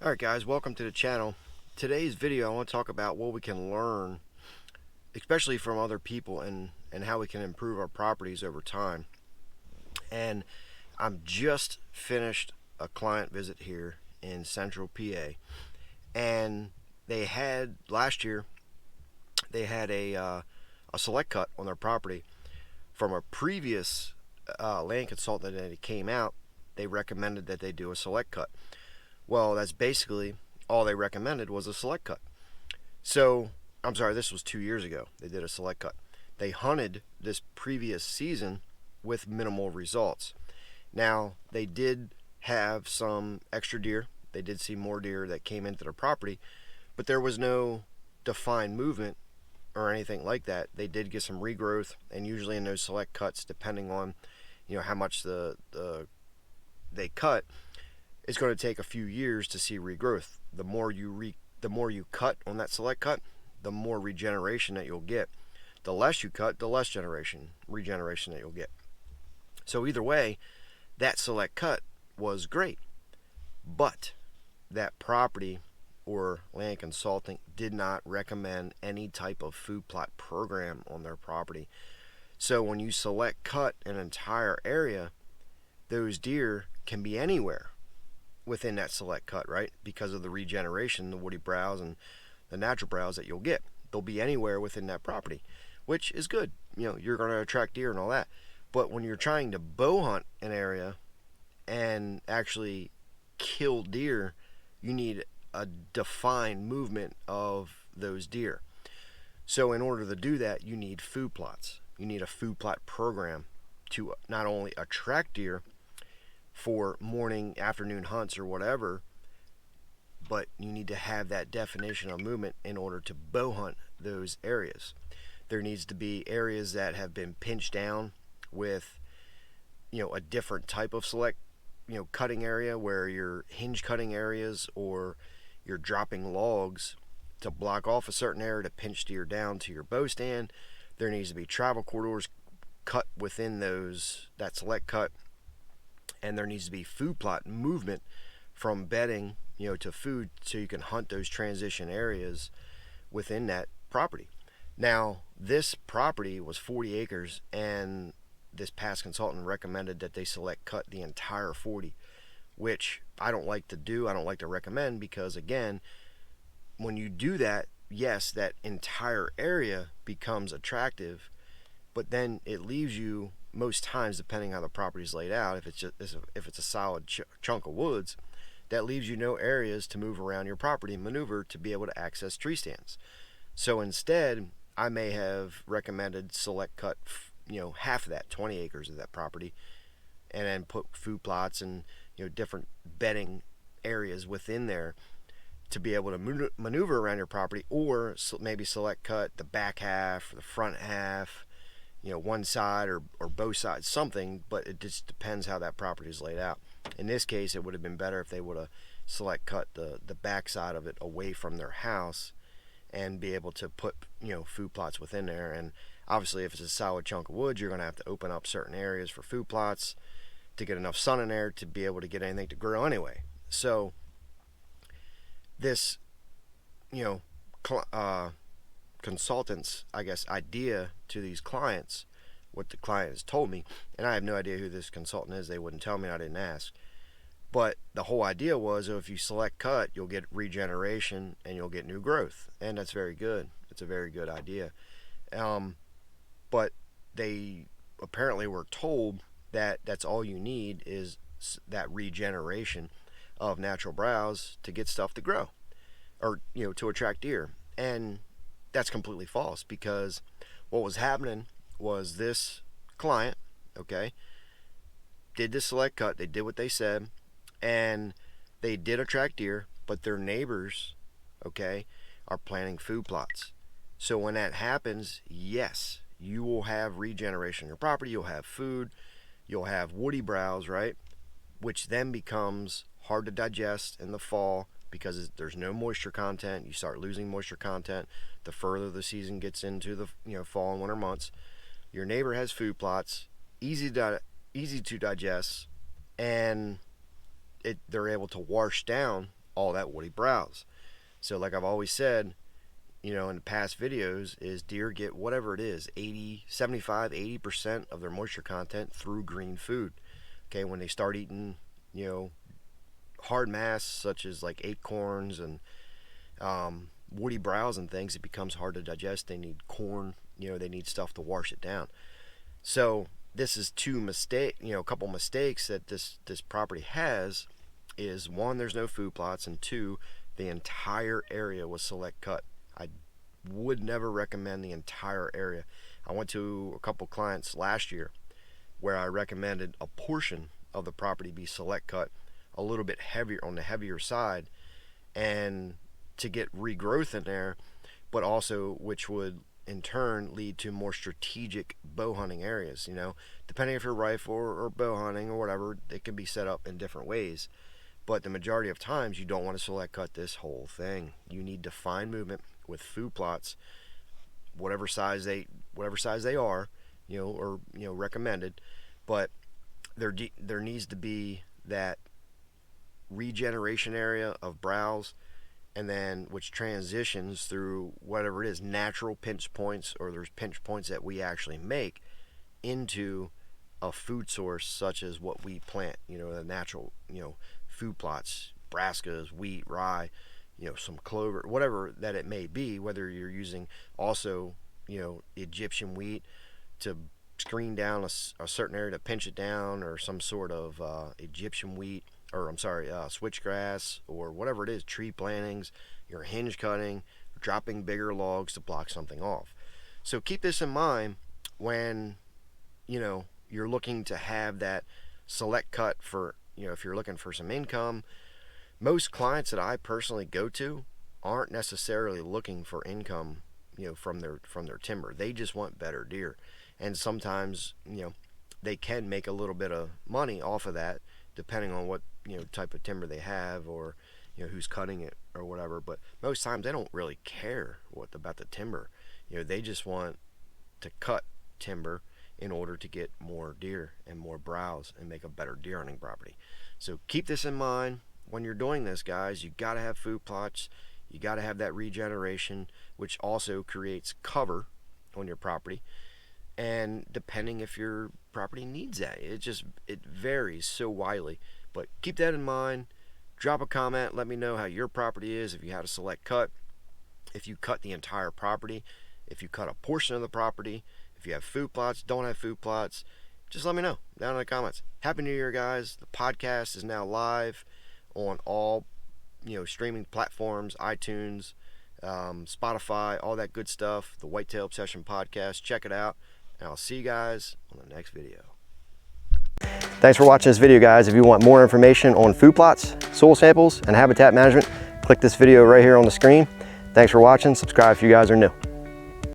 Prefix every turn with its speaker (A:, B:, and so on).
A: Alright guys, welcome to the channel. Today's video I want to talk about what we can learn, especially from other people, and how we can improve our properties over time. And I'm just finished a client visit here in central PA, and they had last year they had a select cut on their property from a previous land consultant that came out. They recommended that they do a select cut. Well, that's basically all they recommended was a select cut. So, I'm sorry, this was 2 years ago. They did a select cut. They hunted this previous season with minimal results. Now, they did have some extra deer. They did see more deer that came into their property, but there was no defined movement or anything like that. They did get some regrowth, and usually in those select cuts, depending on how much they cut, it's going to take a few years to see regrowth. The more you cut on that select cut, the more regeneration that you'll get. The less you cut, the less regeneration that you'll get. So either way, that select cut was great, but that property or land consultant did not recommend any type of food plot program on their property. So when you select cut an entire area, those deer can be anywhere within that select cut, right? Because of the regeneration, the woody browse and the natural browse that you'll get. They'll be anywhere within that property, which is good. You're going to attract deer and all that. But when you're trying to bow hunt an area and actually kill deer, you need a defined movement of those deer. So in order to do that, you need food plots. You need a food plot program to not only attract deer for morning, afternoon hunts or whatever, but you need to have that definition of movement in order to bow hunt those areas. There needs to be areas that have been pinched down with a different type of select cutting area, where you're hinge cutting areas or you're dropping logs to block off a certain area to pinch deer down to your bow stand. There needs to be travel corridors cut within that select cut, and there needs to be food plot movement from bedding to food, so you can hunt those transition areas within that property. Now, this property was 40 acres, and this past consultant recommended that they select cut the entire 40, which I don't like to do. I don't like to recommend, because again, when you do that, yes, that entire area becomes attractive, but then it leaves you, most times, depending on how the property is laid out, if it's a solid chunk of woods, that leaves you no areas to move around your property and maneuver to be able to access tree stands. So instead, I may have recommended select cut half of that, 20 acres of that property, and then put food plots and different bedding areas within there to be able to maneuver around your property, or maybe select cut the back half or the front half, one side or both sides, something. But it just depends how that property is laid out. In this case, it would have been better if they would have select cut the back side of it away from their house and be able to put food plots within there. And obviously, if it's a solid chunk of wood, you're going to have to open up certain areas for food plots to get enough sun in there to be able to get anything to grow anyway. So this consultant's, I guess, idea to these clients, what the client has told me, and I have no idea who this consultant is. They wouldn't tell me, I didn't ask. But the whole idea was, if you select cut, you'll get regeneration and you'll get new growth, and that's very good. It's a very good idea. But they apparently were told that that's all you need, is that regeneration of natural browse to get stuff to grow, or to attract deer. And that's completely false, because what was happening was, this client, did the select cut. They did what they said, and they did attract deer, but their neighbors, are planting food plots. So when that happens, yes, you will have regeneration on your property. You'll have food. You'll have woody browse, right? Which then becomes hard to digest in the fall, because there's no moisture content. You start losing moisture content the further the season gets into the fall and winter months. Your neighbor has food plots, easy to digest, and they're able to wash down all that woody browse. So like I've always said, you know, in the past videos, is deer get whatever it is, 80, 75, 80% of their moisture content through green food. Okay, when they start eating, you know, hard mass such as like acorns and woody browse and things, it becomes hard to digest. They need corn, you know, they need stuff to wash it down. So this is a couple mistakes that this property has is, one, there's no food plots, and two, the entire area was select cut. I would never recommend the entire area. I went to a couple clients last year where I recommended a portion of the property be select cut, a little bit heavier, on the heavier side, and to get regrowth in there, but also which would in turn lead to more strategic bow hunting areas. You know, depending if you're rifle or bow hunting or whatever, it can be set up in different ways. But the majority of times you don't want to select cut this whole thing. You need defined movement with food plots, whatever size they are, you know, or you know, recommended. But there needs to be that regeneration area of browse, and then which transitions through whatever it is, natural pinch points, or there's pinch points that we actually make into a food source such as what we plant, you know, the natural, you know, food plots, brassicas, wheat, rye, you know, some clover, whatever that it may be, whether you're using also, you know, Egyptian wheat to screen down a certain area to pinch it down, or some sort of Egyptian wheat, or I'm sorry, switchgrass, or whatever it is, tree plantings, you're hinge cutting, dropping bigger logs to block something off. So keep this in mind when, you know, you're looking to have that select cut for, you know, if you're looking for some income. Most clients that I personally go to aren't necessarily looking for income, you know, from their timber. They just want better deer. And sometimes, you know, they can make a little bit of money off of that, depending on what, you know, type of timber they have, or, you know, who's cutting it or whatever. But most times they don't really care about the timber. You know, they just want to cut timber in order to get more deer and more browse and make a better deer hunting property. So keep this in mind when you're doing this, guys. You got to have food plots. You got to have that regeneration, which also creates cover on your property. And depending if your property needs that, it varies so widely. But keep that in mind. Drop a comment, let me know how your property is, if you had a select cut, if you cut the entire property, if you cut a portion of the property, if you have food plots, don't have food plots. Just let me know down in the comments. Happy New Year, guys. The podcast is now live on all, you know, streaming platforms, iTunes, Spotify, all that good stuff. The Whitetail Obsession podcast. Check it out. And I'll see you guys on the next video. Thanks for watching this video, guys. If you want more information on food plots, soil samples, and habitat management, click this video right here on the screen. Thanks for watching. Subscribe if you guys are new.